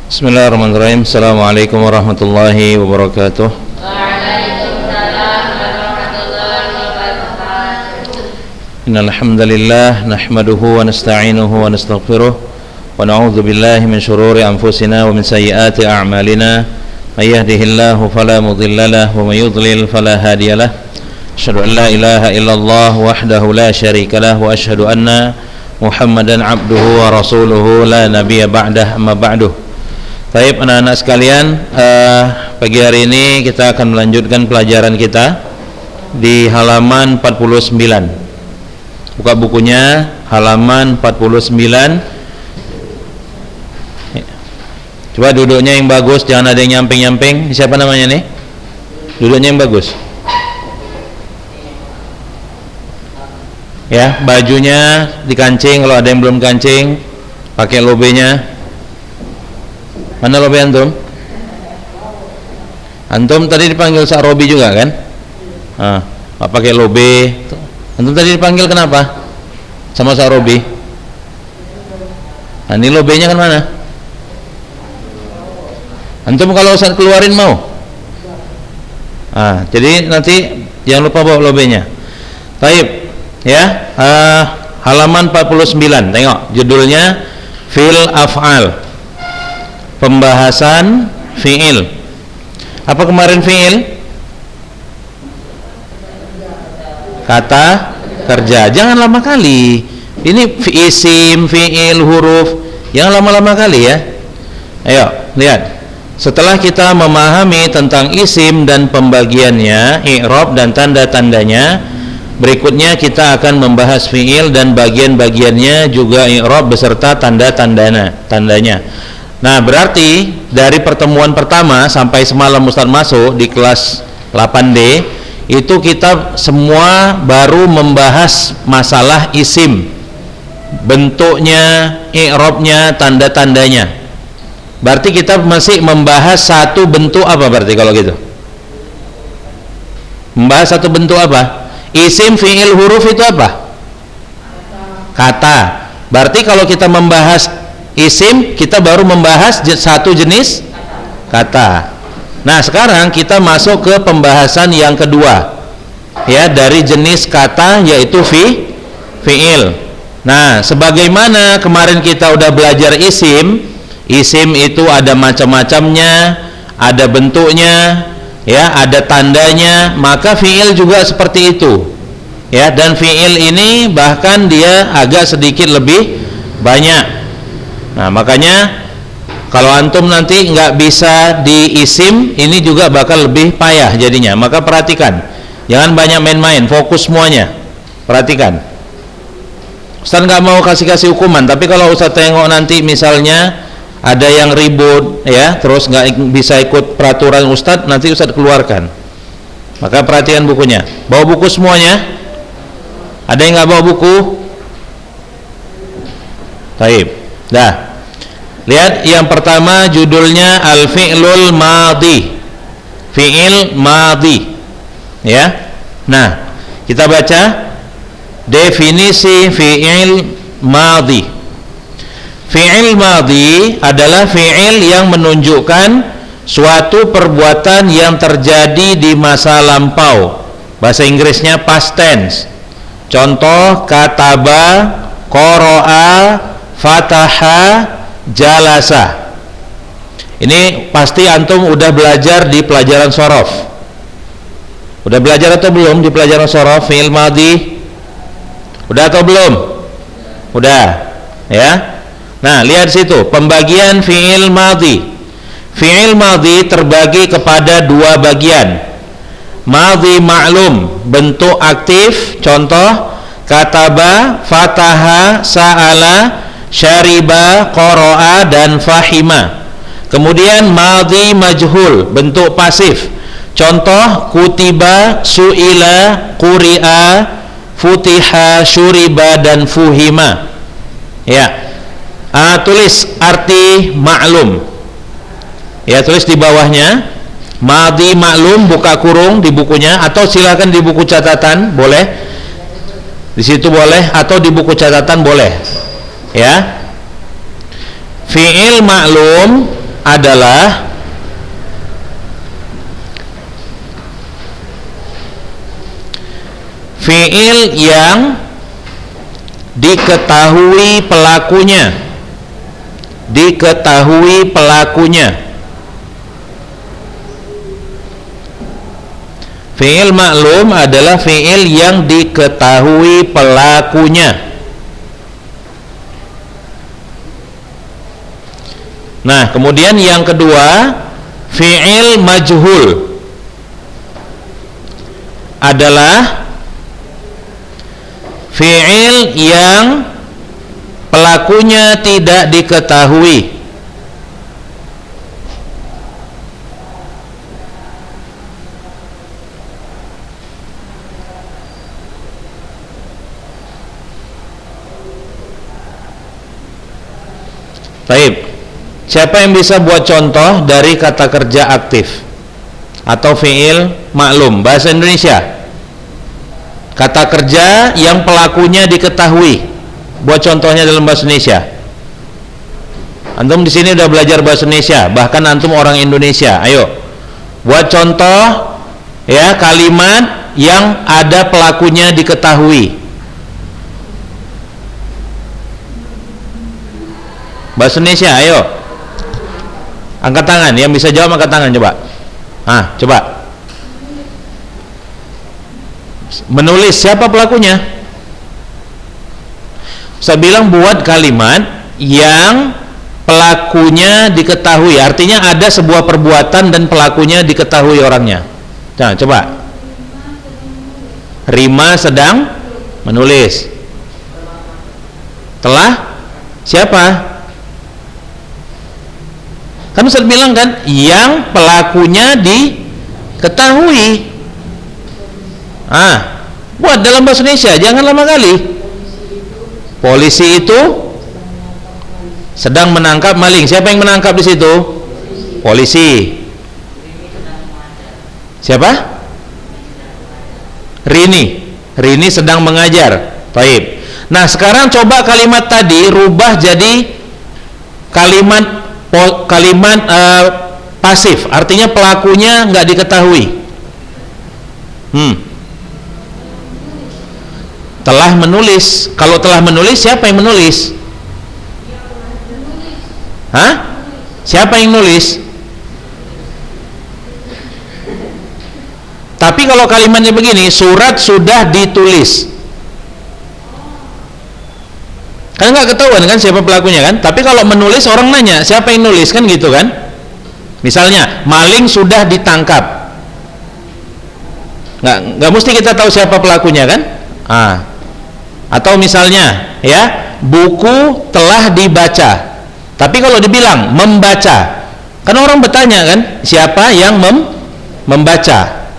Bismillahirrahmanirrahim. Assalamualaikum warahmatullahi wabarakatuh. Waalaikumsalam warahmatullahi wabarakatuh. Innal hamdalillah nahmaduhu wa nasta'inuhu wa nastaghfiruh wa na'udzu billahi min shururi anfusina wa min sayyiati a'malina. May yahdihillahu fala mudilla lahu wa may yudlil fala hadiyalah. Asyhadu an la ilaha illallah wahdahu la syarika lah wa asyhadu anna Muhammadan abduhu wa rasuluhu la nabiyya ba'dah amma ba'du. Baik anak-anak sekalian, pagi hari ini kita akan melanjutkan pelajaran kita di halaman 49. Buka bukunya, halaman 49. Coba duduknya yang bagus, jangan ada yang nyamping-nyamping. Siapa namanya nih? Duduknya yang bagus. Ya, bajunya dikancing, kalau ada yang belum kancing, pakai lobenya. Mana lobe antum? Antum tadi dipanggil Sa Robi juga kan? Pakai lobe. Antum tadi dipanggil kenapa? Sama Sa Robi. Nah, ini lobenya kan mana? Antum kalau Ustaz keluarin mau? Jadi nanti jangan lupa bawa lobenya. Baik, ya. Halaman 49. Tengok judulnya Fil Af'al. Pembahasan fi'il. Apa kemarin fi'il? Kata kerja. Jangan lama kali. Ini isim, fi'il, huruf. Jangan lama-lama kali ya. Ayo, lihat. Setelah kita memahami tentang isim dan pembagiannya, i'rab dan tanda-tandanya, berikutnya kita akan membahas fi'il dan bagian-bagiannya juga i'rab beserta tanda-tandanya. Nah, berarti dari pertemuan pertama sampai semalam Ustaz masuk di kelas 8D, itu kita semua baru membahas masalah isim, bentuknya, i'rabnya, tanda-tandanya. Berarti kita masih membahas satu bentuk apa berarti kalau gitu? Membahas satu bentuk apa? Isim, fi'il, huruf itu apa? Kata. Berarti kalau kita membahas isim, kita baru membahas satu jenis kata. Nah, sekarang kita masuk ke pembahasan yang kedua, ya, dari jenis kata, yaitu fi'il. Nah, sebagaimana kemarin kita udah belajar isim itu ada macam-macamnya, ada bentuknya, ya, ada tandanya. Maka fi'il juga seperti itu, ya. Dan fi'il ini bahkan dia agak sedikit lebih banyak. Nah, makanya kalau antum nanti nggak bisa di isim, ini juga bakal lebih payah jadinya. Maka perhatikan, jangan banyak main-main, fokus semuanya. Perhatikan. Ustaz nggak mau kasih hukuman, tapi kalau Ustaz tengok nanti misalnya ada yang ribut, ya, terus nggak bisa ikut peraturan Ustaz, nanti Ustaz keluarkan. Maka perhatikan bukunya. Bawa buku semuanya. Ada yang nggak bawa buku? Taib. Dah. Lihat yang pertama judulnya Al-Fi'lul Madhi. Fi'il Madhi. Ya. Nah, kita baca definisi fi'il madhi. Fi'il madhi adalah fi'il yang menunjukkan suatu perbuatan yang terjadi di masa lampau. Bahasa Inggrisnya past tense. Contoh kataba, qara'a, fataha, jalasa. Ini pasti antum udah belajar di pelajaran shorof. Udah belajar atau belum di pelajaran shorof fi'il madhi? Udah atau belum? Udah, ya. Nah, lihat situ pembagian fi'il madhi. Fi'il madhi terbagi kepada dua bagian. Madhi ma'lum, bentuk aktif, contoh kataba, fataha, sa'ala, syariba, qara'a, dan fahima. Kemudian madhi majhul, bentuk pasif, contoh kutiba, su'ila, quri'a, futiha, syuriba, dan fuhima. Ya. Tulis arti maklum. Ya, tulis di bawahnya madhi maklum, buka kurung di bukunya, atau silakan di buku catatan boleh. Di situ boleh, atau di buku catatan boleh. Ya. Fi'il maklum adalah fi'il yang diketahui pelakunya. Diketahui pelakunya. Fi'il maklum adalah fi'il yang diketahui pelakunya. Nah, kemudian yang kedua, fi'il majhul adalah fi'il yang pelakunya tidak diketahui. Baik. Siapa yang bisa buat contoh dari kata kerja aktif atau fi'il maklum bahasa Indonesia? Kata kerja yang pelakunya diketahui. Buat contohnya dalam bahasa Indonesia. Antum di sini udah belajar bahasa Indonesia, bahkan antum orang Indonesia. Ayo, buat contoh ya kalimat yang ada pelakunya diketahui. Bahasa Indonesia, ayo. Angkat tangan, yang bisa jawab angkat tangan coba. Coba. Menulis, siapa pelakunya? Saya bilang buat kalimat yang pelakunya diketahui, artinya ada sebuah perbuatan dan pelakunya diketahui orangnya. Nah, coba. Rima sedang menulis. Telah siapa? Kan Ustaz bilang kan, yang pelakunya diketahui. Buat dalam bahasa Indonesia, jangan lama kali. Polisi itu sedang menangkap maling. Siapa yang menangkap di situ? Polisi. Siapa? Rini sedang mengajar. Baik. Nah, sekarang coba kalimat tadi rubah jadi kalimat pasif, artinya pelakunya nggak diketahui. Telah menulis. Kalau telah menulis, siapa yang menulis? Siapa yang nulis? Tapi kalau kalimatnya begini, surat sudah ditulis, kan nggak ketahuan kan siapa pelakunya kan. Tapi kalau menulis, orang nanya siapa yang nulis, kan gitu kan. Misalnya maling sudah ditangkap, nggak mesti kita tahu siapa pelakunya kan. Atau misalnya ya, buku telah dibaca. Tapi kalau dibilang membaca, kan orang bertanya kan siapa yang membaca.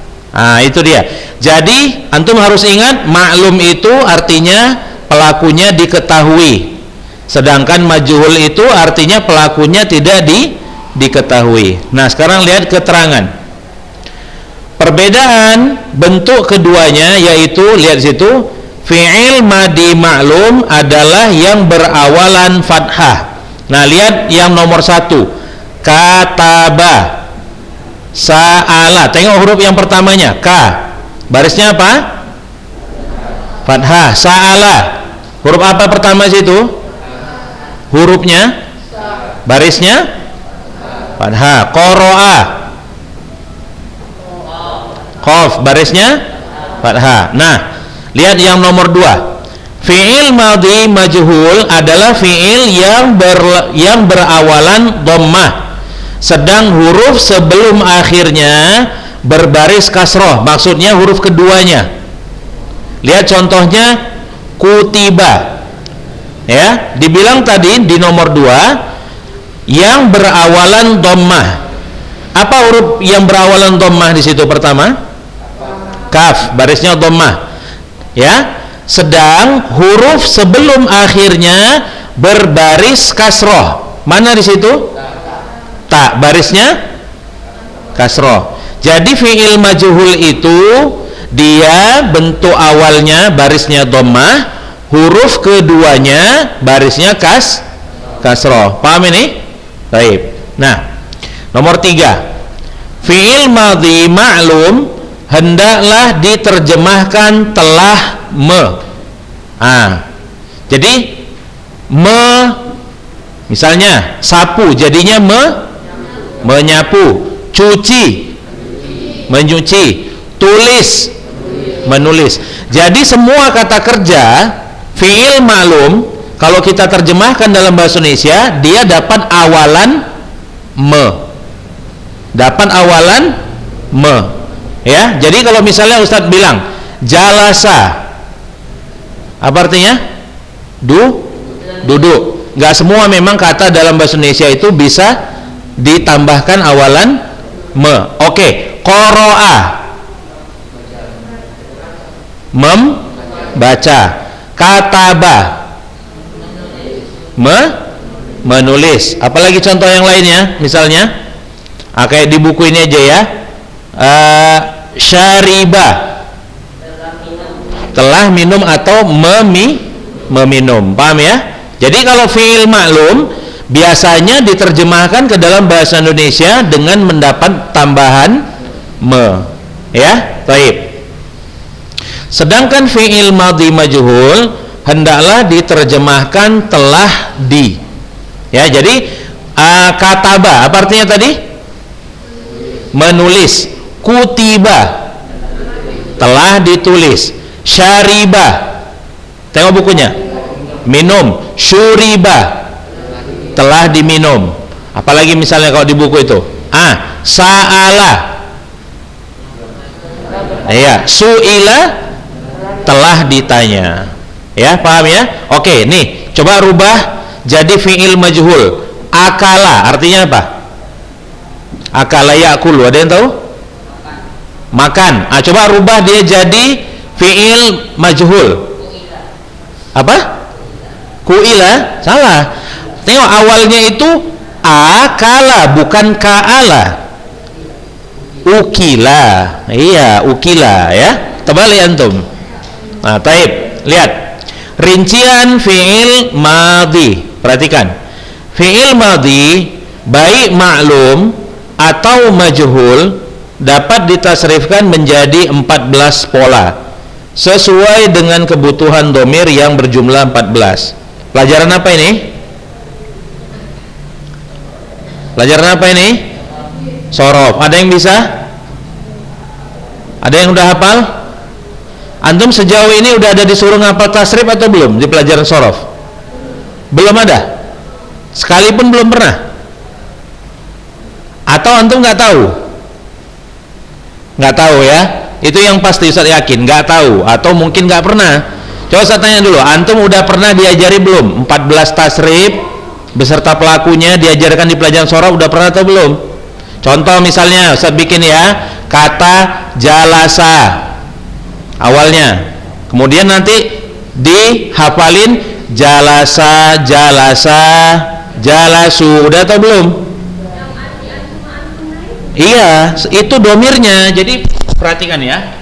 Itu dia. Jadi antum harus ingat, maklum itu artinya pelakunya diketahui, sedangkan majhul itu artinya pelakunya tidak diketahui. Nah, sekarang lihat keterangan perbedaan bentuk keduanya, yaitu lihat situ, fi'il madi maklum adalah yang berawalan fathah. Nah, lihat yang nomor 1, kataba, sa'ala. Tengok huruf yang pertamanya, ka, barisnya apa? Fathah. Sa'ala, huruf apa pertama situ? Hurufnya, barisnya fathah. Qara'a, qaf, barisnya fathah. Nah, lihat yang nomor 2, fi'il madhi majhul adalah fi'il yang berawalan dhammah, sedang huruf sebelum akhirnya berbaris kasroh, maksudnya huruf keduanya. Lihat contohnya, kutiba. Ya, dibilang tadi di nomor 2 yang berawalan dhammah. Apa huruf yang berawalan dhammah di situ pertama? Kaf, barisnya dhammah. Ya, sedang huruf sebelum akhirnya berbaris kasroh. Mana di situ? Ta, barisnya kasroh. Jadi fi'il majhul itu dia bentuk awalnya barisnya dhammah, huruf keduanya barisnya kasroh. Paham ini? Baik. Nah, Nomor 3, fi'il madhi ma'lum hendaklah diterjemahkan telah jadi misalnya sapu jadinya menyapu, cuci menyuci, tulis menulis. Jadi semua kata kerja fi'il ma'lum kalau kita terjemahkan dalam bahasa Indonesia dia dapat awalan ya. Jadi kalau misalnya Ustadz bilang jalasa, apa artinya? Duduk. Nggak semua memang kata dalam bahasa Indonesia itu bisa ditambahkan awalan Oke. Qoro'a, membaca. Kataba, menulis. Apalagi contoh yang lainnya, misalnya kayak di buku ini aja ya. Syariba, telah minum atau meminum. Paham ya? Jadi kalau fi'il ma'lum biasanya diterjemahkan ke dalam bahasa Indonesia dengan mendapat tambahan ya. Baik. Sedangkan fi'il madhi majhul hendaklah diterjemahkan telah di. Ya, jadi kataba apa artinya tadi? Menulis. Kutiba, telah ditulis. Syariba, tengok bukunya, minum. Syuriba, telah diminum. Apalagi misalnya kalau di buku itu sa'ala, ya. Su'ila, telah ditanya. Ya, paham ya? Oke, nih coba rubah jadi fi'il majhul. Akala artinya apa? Akala ya'kulu, ada yang tahu? Makan. Coba rubah dia jadi fi'il majhul. Apa? Kuila. Salah. Tengok awalnya itu akala bukan ka'ala. Ukila. Iya, ukila ya. Terbalik antum. Taib. Lihat. Rincian fi'il madhi. Perhatikan. Fi'il madhi baik maklum atau majhul dapat ditasrifkan menjadi 14 pola sesuai dengan kebutuhan domir yang berjumlah 14. Pelajaran apa ini? Pelajaran apa ini? Sorof. Ada yang bisa? Ada yang udah hafal? Antum sejauh ini udah ada disuruh ngapal tasrif atau belum di pelajaran sorof? Belum ada? Sekalipun belum pernah? Atau antum nggak tahu? Nggak tahu ya? Itu yang pasti Ustaz yakin nggak tahu atau mungkin nggak pernah. Coba saya tanya dulu, antum udah pernah diajari belum 14 tasrif beserta pelakunya diajarkan di pelajaran sorof, udah pernah atau belum? Contoh misalnya Ustaz bikin ya, kata jalasa awalnya, kemudian nanti dihafalin jalasa, jalasu, udah atau belum? Iya, itu domirnya. Jadi perhatikan ya.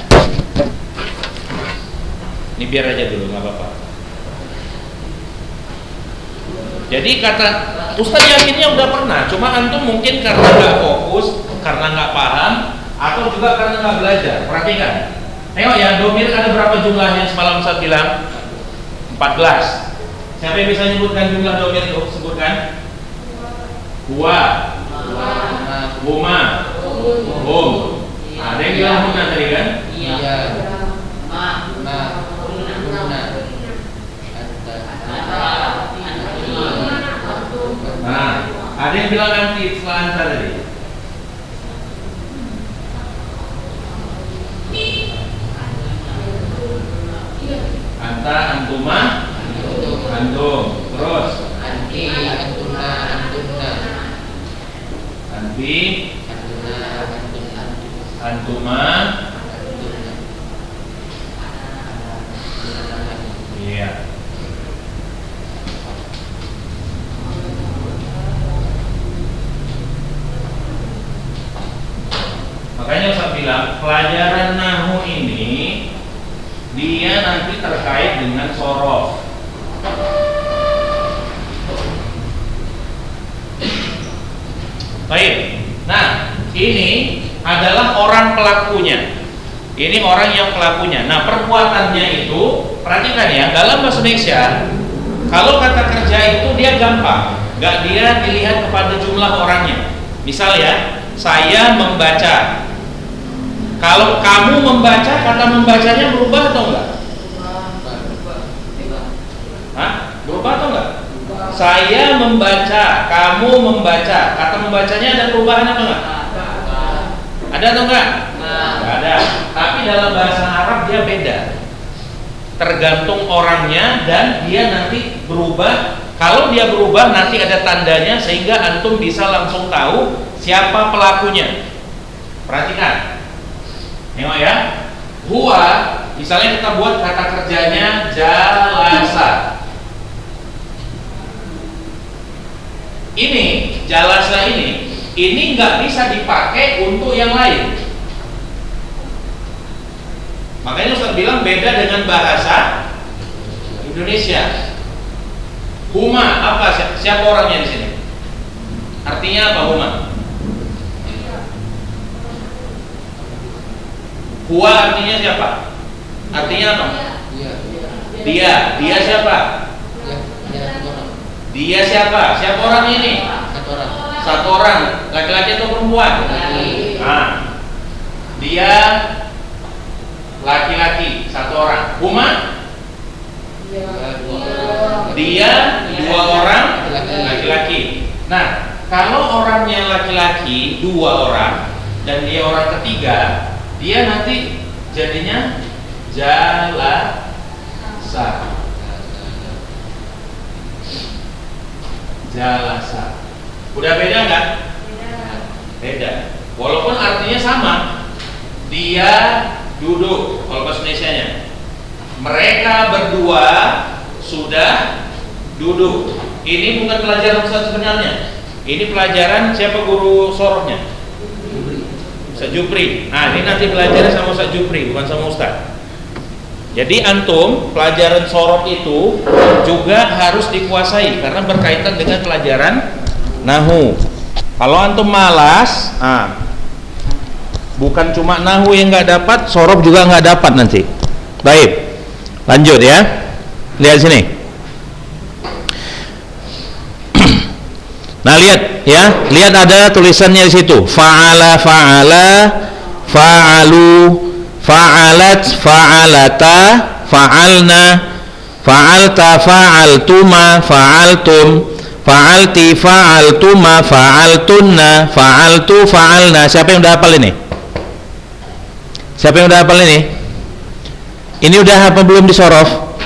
Ini biar aja dulu, nggak apa-apa. Jadi kata Ustaz yakinnya udah pernah, cuma antum mungkin karena nggak fokus, karena nggak paham, atau juga karena nggak belajar. Perhatikan. Tengok ya, domir ada berapa jumlahnya semalam Ustaz bilang? 14. Siapa yang bisa menyebutkan jumlah domir itu? Sebutkan. Huwa, huma, hum. Ada yang bilang huna tadi kan? Iya. Ada yang bilang nanti setelah anta tadi. Anta, antuma, antum. Terus anti, antuna, antunna. Anti, antuma. Iya. Makanya saya bilang pelajaran nahwu ini dia nanti terkait dengan sorof. Baik. Nah, ini adalah orang pelakunya. Ini orang yang pelakunya. Nah, perbuatannya itu, perhatikan ya, dalam bahasa Indonesia, kalau kata kerja itu dia gampang, nggak dia dilihat kepada jumlah orangnya. Misal ya, saya membaca. Kalau kamu membaca, kata membacanya berubah atau enggak? Hah? Berubah atau enggak? Saya membaca, kamu membaca, kata membacanya ada perubahan apa enggak? Ada atau enggak? Enggak ada. Tapi dalam bahasa Arab dia beda. Tergantung orangnya dan dia nanti berubah. Kalau dia berubah nanti ada tandanya sehingga antum bisa langsung tahu siapa pelakunya. Perhatikan. Nengok ya. Huwa, misalnya kita buat kata kerjanya jalasa. Ini jalasa ini nggak bisa dipakai untuk yang lain. Makanya Ustaz bilang beda dengan bahasa Indonesia. Huma apa? Siapa orangnya di sini? Artinya apa huma? Huwa artinya siapa? Artinya apa? Dia. Dia siapa? Dia siapa? Siapa orang ini? Satu orang. Laki-laki atau perempuan? Nah, dia laki-laki, satu orang. Huma? Dia dua orang laki-laki. Nah, kalau orangnya laki-laki dua orang dan dia orang ketiga, dia nanti jadinya jalasa. Jalasa. Udah beda nggak? Beda. Walaupun artinya sama. Dia duduk. Kalau bahasa Indonesianya, mereka berdua sudah duduk. Ini bukan pelajaran Ustaz sebenarnya. Ini pelajaran siapa guru sorohnya? Ustaz Jupri. Nah, ini nanti belajar sama Ustaz Jupri, bukan sama Ustaz. Jadi antum pelajaran sorok itu juga harus dikuasai karena berkaitan dengan pelajaran nahu. Kalau antum malas, bukan cuma nahu yang nggak dapat, sorok juga nggak dapat nanti. Baik, lanjut ya. Lihat sini. Nah, lihat ya, lihat ada tulisannya di situ. Fa'ala, fa'alu, fa'alat, fa'alata, fa'alna, fa'alta, fa'altuma, fa'altum, fa'alti, fa'altuma, fa'altunna, fa'altu, fa'alna. Siapa yang udah hafal ini? Siapa yang udah hafal ini? Ini udah apa belum disorof?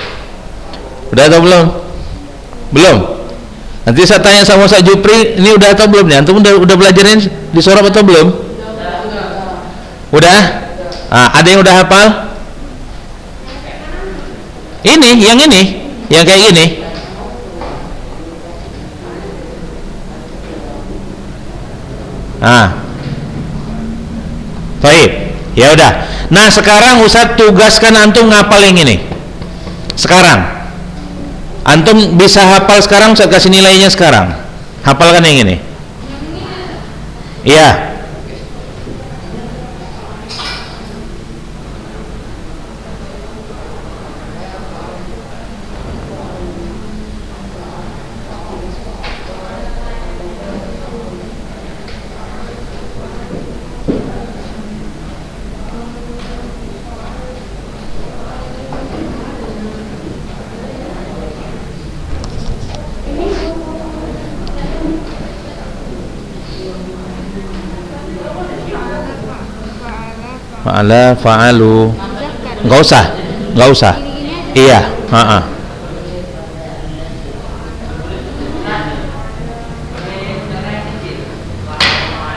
Udah atau belum? Belum. Nanti saya tanya sama Ustaz Jupri, ini udah atau belum nih? Antum udah belajarin disorof atau belum? Udah? Ada yang udah hafal? Ini, yang kayak gini. Baik, ya udah. Nah, sekarang Ustaz tugaskan antum ngapal yang ini. Sekarang antum bisa hafal sekarang, Ustaz kasih nilainya sekarang. Hafalkan yang ini. Iya. Fa'ala, fa'alu. Enggak usah. Iya,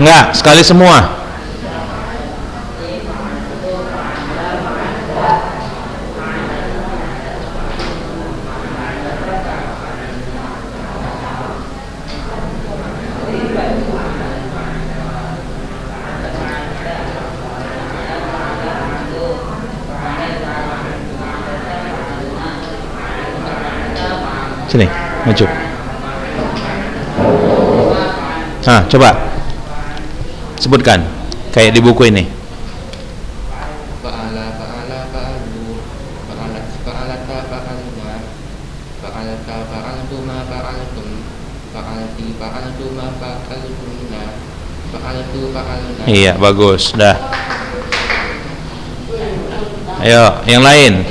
Enggak, sekali semua. Sini, maju. Coba. Sebutkan kayak di buku ini. Fa'ala fa'ala fa'alu fa'alat fa'alata fa'alna fa'alata fa'altuma fa'altum fa'alti fa'altuma fa'altunna fa'altu fa'alna. Iya, bagus. Dah. Ayo, yang lain.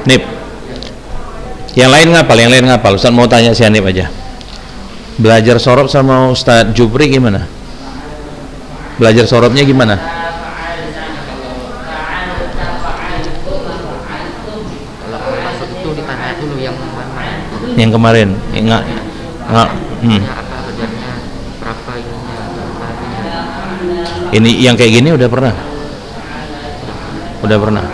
Nip. Yang lain ngapal, Ustaz mau tanya si Nip aja. Belajar sorob sama Ustaz Jupri gimana? Belajar sorobnya gimana? Kalau masuk itu ditanya dulu yang mana. Yang kemarin, enggak. Apa belajarnya, berapa ininya, berapa ininya. Ini yang kayak gini udah pernah. Udah pernah.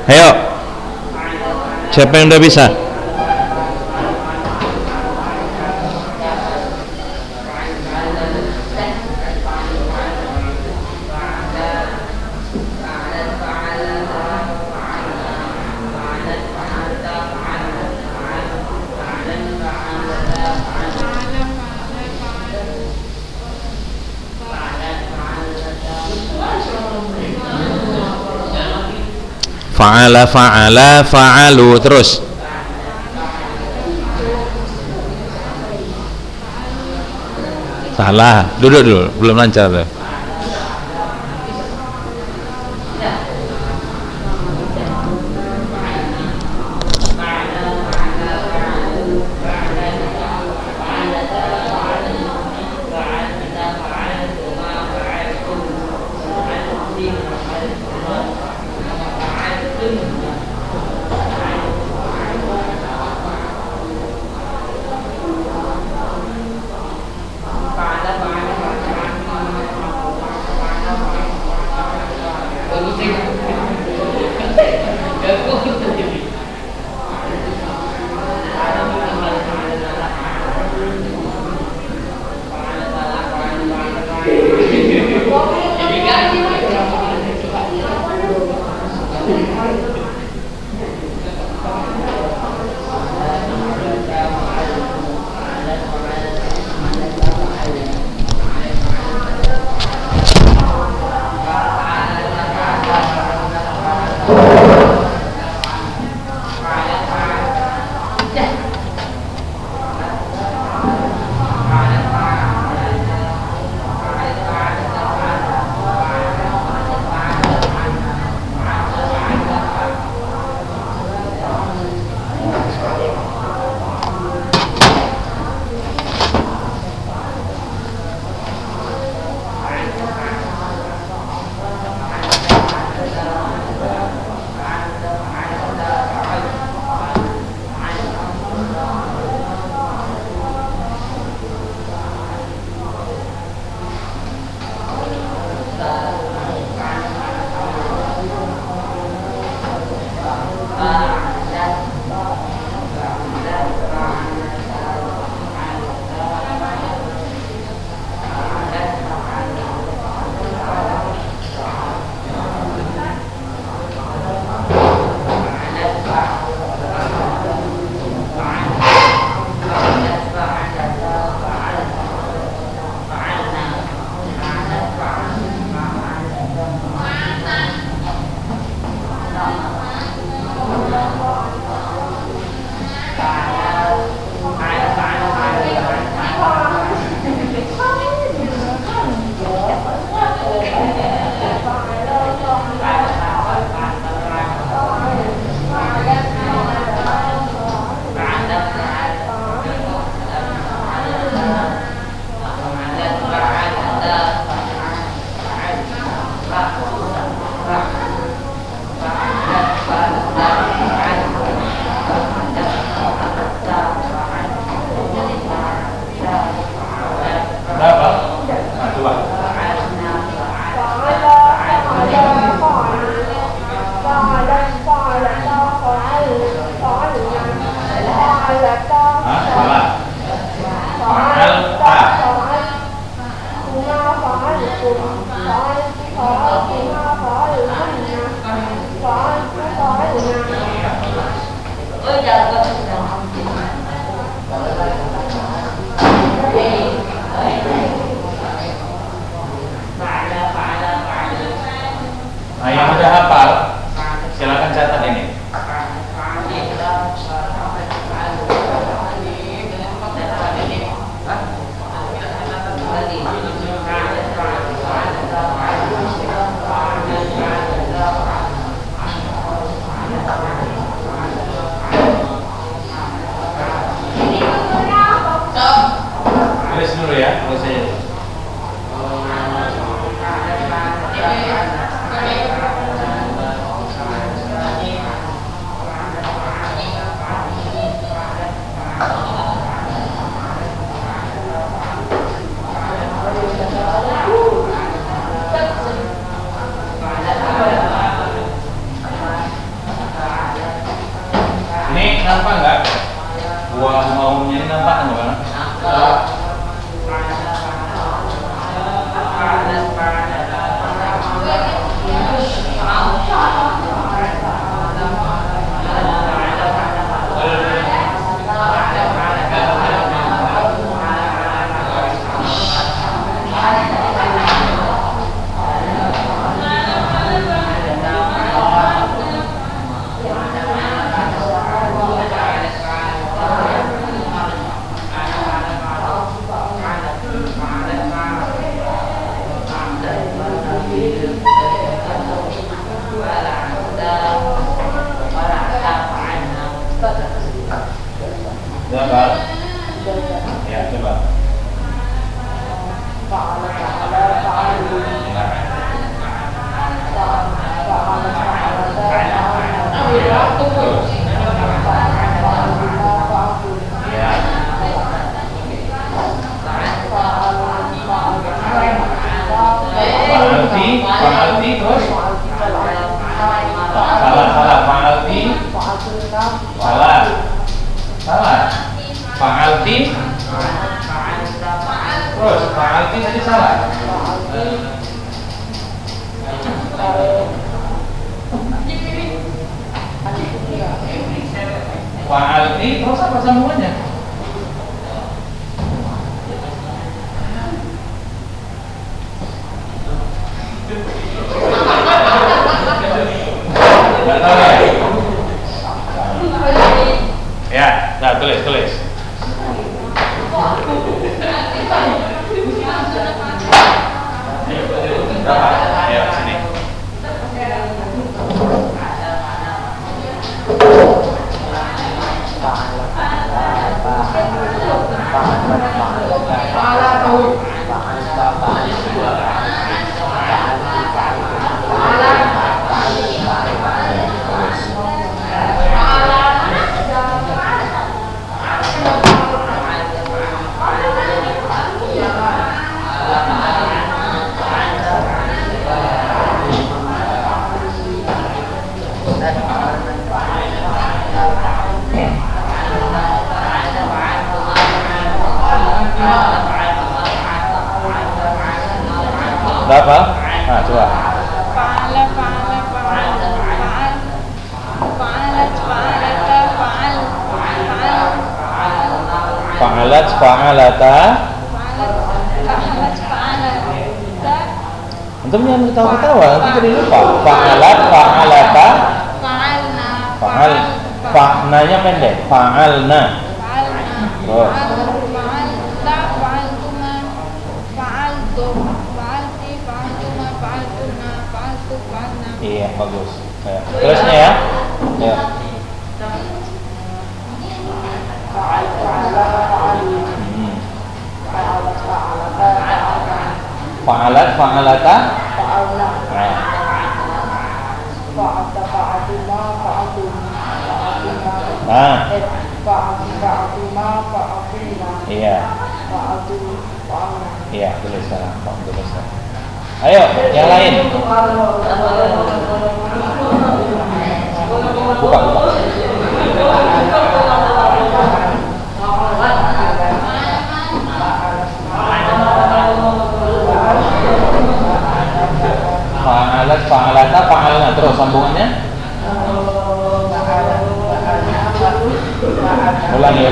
Ayo, siapa yang udah bisa? Fa'ala fa'ala fa'alu, terus. Salah, duduk dulu, belum lancar tuh. Berapa? Nah, coba. Hah? Salah. Fa'al ta. Nah, yang udah hafal, silakan catat ini. Tulis dulu ya, tulis aja. Ini nampak nggak? Buah maunya ini nampak nggak? Berapa? Ya, coba. Ya. Fa'alti terus. Salah, fa'alti. Salah. Fa'alti. Terus fa'alti tadi salah. Fa'alti terus apa sambungannya? Nggak tahu ya? Ya, nah tulis. Berapa? Ayo sini. Berapa? Nah, coba. Fa'alat, fa'alata. Antum jangan ketawa-ketawa, nanti jadi lupa. Fa'alat, fa'alata. Fa'al. Fa'nanya pendek. Fa'alna. Terus. Iya, bagus. Ya. Terusnya ya. Ya. Fa'alat, fa'alata. fa'al. Ah, iya. Iya, tulis sekarang. Tulis. Ayo, yang lain. Buka. Fa'alat, fa'alata, fa'alna. Terus sambungannya. Ulangi.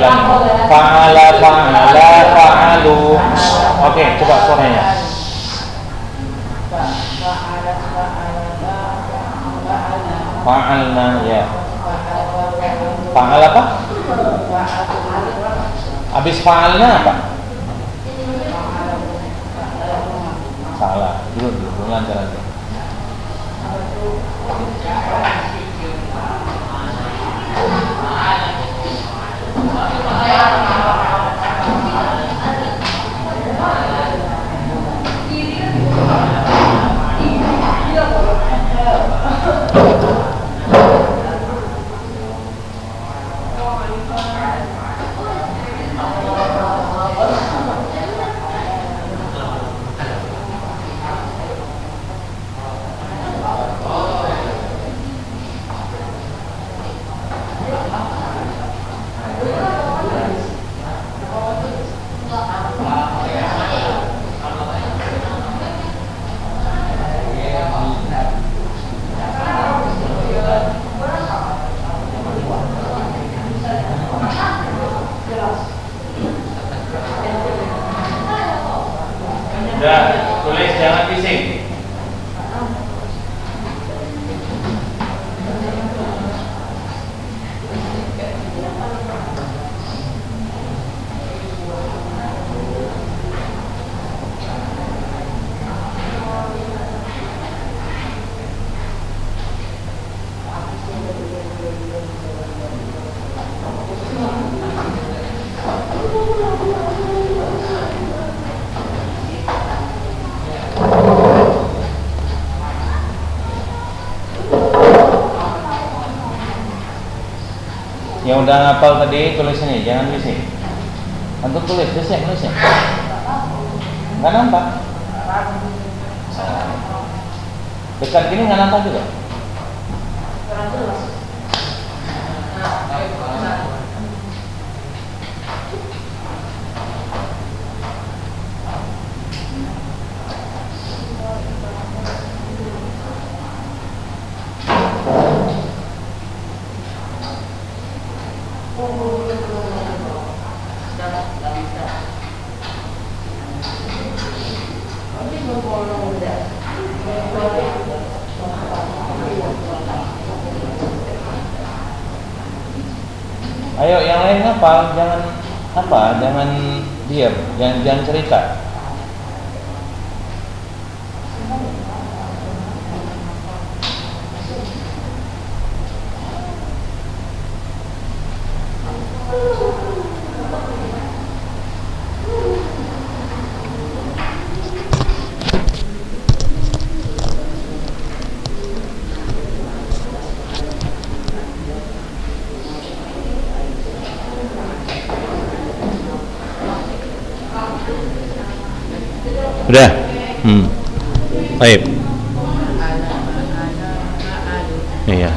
Fa'ala, fa'ala, fa'alu. Oke, coba suaranya. Fa'alna, ya. Fa'al apa? Habis fa'alna apa? Salah. Dulu lancar aja. Udah, tulis, jangan bising. Yang udah ngapal tadi tulis ini, jangan bising. Antum tulis, tulisnya. Nggak nampak. Dekat gini nggak nampak juga. Ayo, yang lain ngapal, jangan diam, jangan cerita. Udah. Baik. Iya.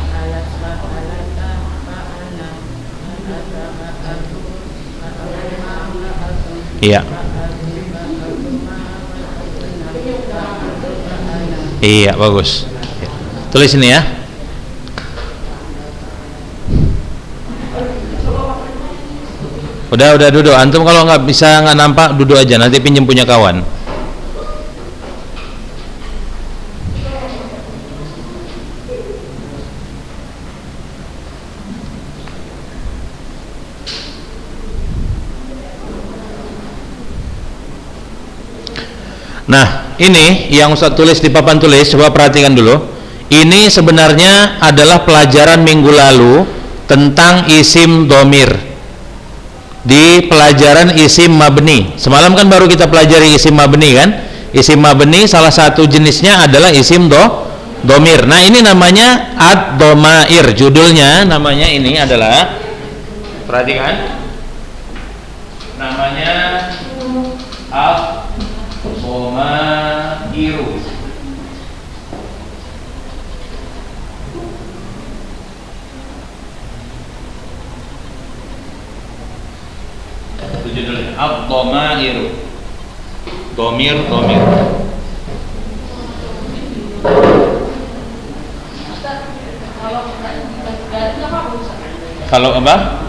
Iya. Iya, bagus. Tulis ini ya. Udah duduk. Antum kalau nggak nampak duduk aja. Nanti pinjem punya kawan. Nah, ini yang Ustaz tulis di papan tulis, coba perhatikan dulu. Ini sebenarnya adalah pelajaran minggu lalu tentang isim domir di pelajaran isim mabni. Semalam kan baru kita pelajari isim mabni kan? Isim mabni salah satu jenisnya adalah isim domir. Nah ini namanya ad-domair. Judulnya namanya ini adalah, perhatikan, namanya ad-domairu. Itu judulnya ad-domairu. Domir. Kalau apa?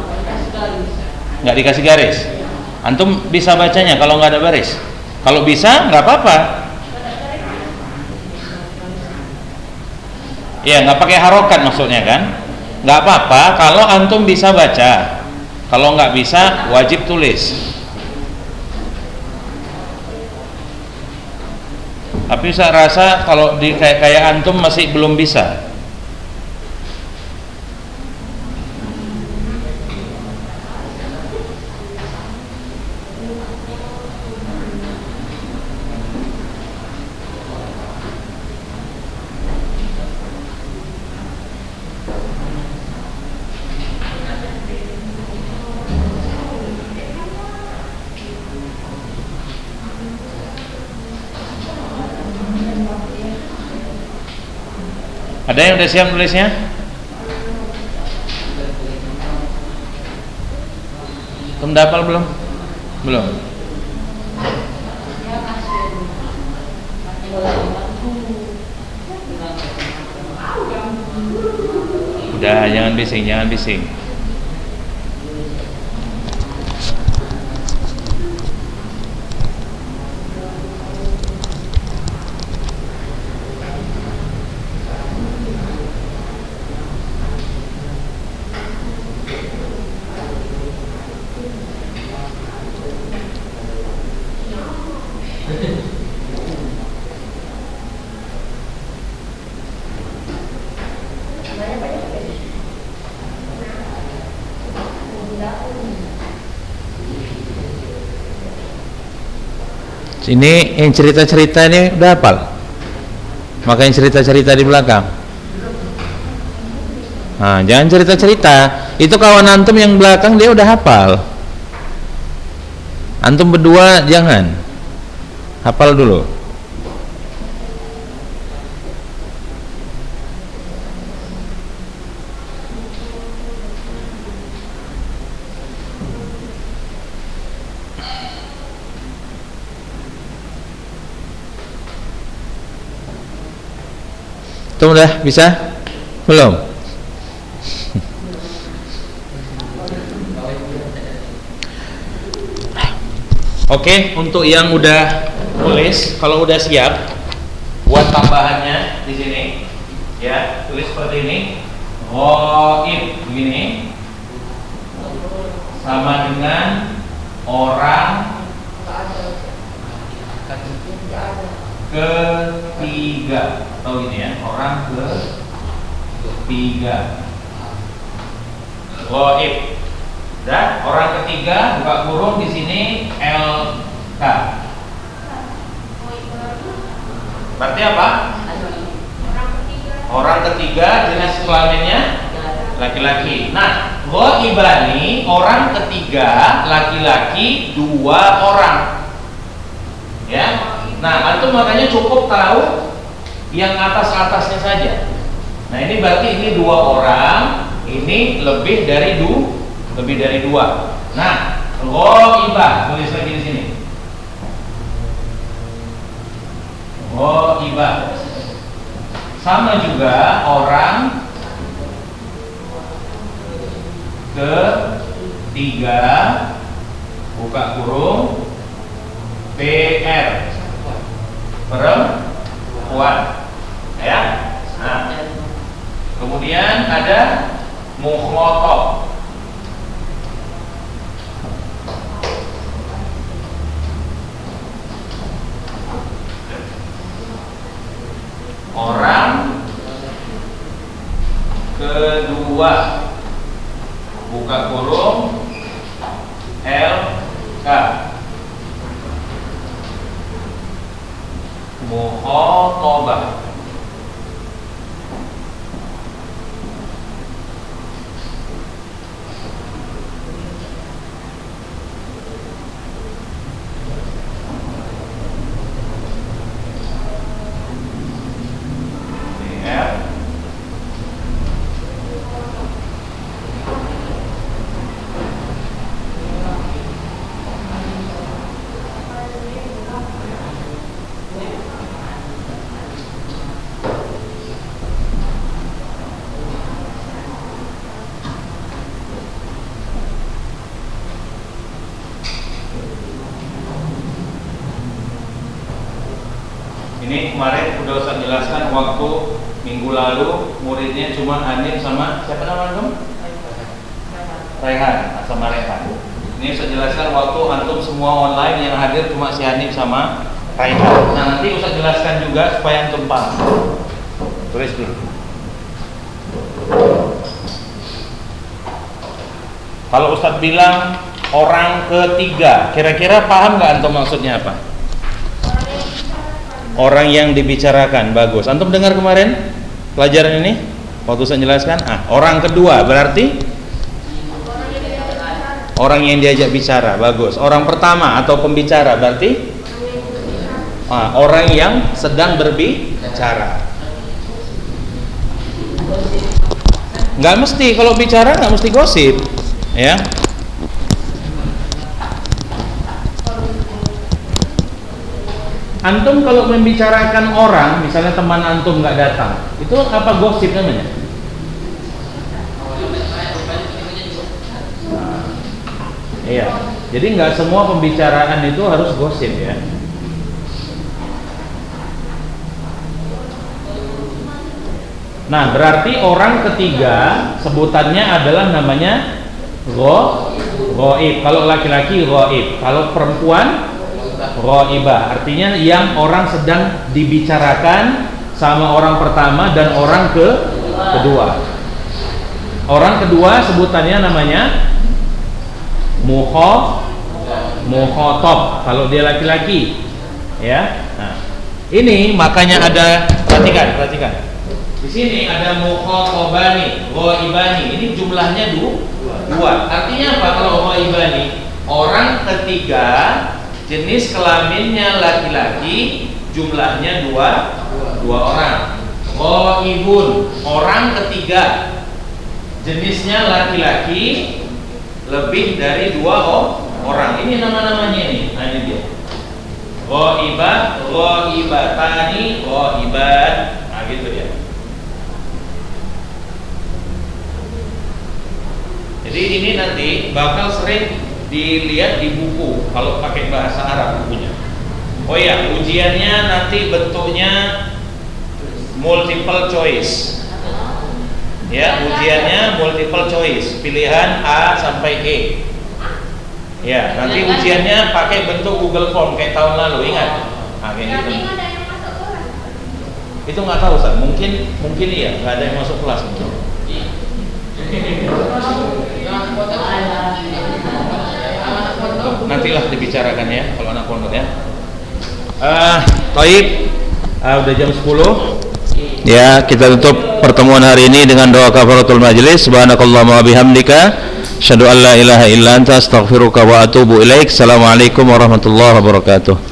Nggak dikasih garis. Antum bisa bacanya kalau nggak ada baris. Kalau bisa nggak apa-apa. Ya nggak pakai harokat maksudnya kan? Nggak apa-apa kalau antum bisa baca. Kalau nggak bisa wajib tulis. Tapi saya rasa kalau di kayak antum masih belum bisa. Ada yang udah siap nulisnya? Belum hafal belum? Belum. Udah, jangan bising. Ini yang cerita-cerita ini udah hafal. Makanya cerita-cerita di belakang. Nah, jangan cerita-cerita. Itu kawan antum yang belakang dia udah hafal. Antum berdua jangan. Hafal dulu. Itu udah bisa? Belum? Oke, untuk yang udah tulis, kalau udah siap buat tambahannya di sini, ya, tulis seperti ini. Ghaib begini. Sama dengan orang ketiga. Tahu gini ya, orang ketiga. Ghaib. Dan orang ketiga buka kurung di sini LK. Berarti apa? Orang ketiga jenis kelaminnya laki-laki. Nah, ghaibani orang ketiga laki-laki 2 orang. Ya. Nah, antum makanya cukup tahu yang atas-atasnya saja. Nah, ini berarti ini 2 orang, ini lebih dari 2. Nah, ghaibah tulis lagi di sini. Ghaibah. Sama juga orang ketiga buka kurung PR perempuan, ya. Nah, kemudian ada mukhotob. Orang kedua buka kurung LK. Mukhotobah. minggu lalu muridnya cuma Hanif sama siapa nama kamu? Rehan, sama Rehan. Ini saya jelaskan waktu antum semua online yang hadir cuma si Hanif sama Rehan. Nah, nanti Ustaz jelaskan juga supaya antum paham. Tulis dulu. Kalau Ustaz bilang orang ketiga, kira-kira paham nggak antum maksudnya apa? Orang yang dibicarakan. Bagus. Antum dengar kemarin pelajaran ini? Waktu saya jelaskan. Orang kedua berarti orang yang diajak bicara. Bagus. Orang pertama atau pembicara berarti orang yang sedang berbicara. Nggak mesti, kalau bicara nggak mesti gosip, ya. Antum kalau membicarakan orang, misalnya teman antum nggak datang, itu apa gosip namanya? Iya. Jadi nggak semua pembicaraan itu harus gosip, ya. Nah, berarti orang ketiga sebutannya adalah namanya ghaib. Kalau laki-laki ghaib, kalau perempuan ghaibah. Artinya yang orang sedang dibicarakan sama orang pertama dan orang kedua. Orang kedua sebutannya namanya mukhatab kalau dia laki-laki, ya. Nah, ini makanya ada, perhatikan. Di sini ada mukhatabani, ghaibani. Ini jumlahnya dua. Artinya apa kalau ghaibani? Orang ketiga, jenis kelaminnya laki-laki, jumlahnya dua orang. Ghaibun, orang ketiga, jenisnya laki-laki, lebih dari dua orang. Ini nama-namanya ini. Nah, ini dia. Ghaibah, ghaibatani, ghaibat. Nah, gitu ya. Jadi ini nanti bakal sering dilihat di buku kalau pakai bahasa Arab bukunya. Oh ya, ujiannya nanti bentuknya multiple choice. Ya, ujiannya multiple choice, pilihan A sampai E. Ya, nanti ujiannya pakai bentuk Google Form kayak tahun lalu, ingat? Nah, kayak gitu. Itu nggak tahu, Ustaz. Mungkin iya, nggak ada yang masuk kelas mungkin. Nantilah dibicarakan ya kalau anak pondok ya. Taib, udah jam 10. Ya, kita tutup pertemuan hari ini dengan doa kafaratul majlis. Subhanakallahumma wa bihamdika, asyhadu an la ilaha illa anta, astaghfiruka wa atubu ilaik. Assalamualaikum warahmatullahi wabarakatuh.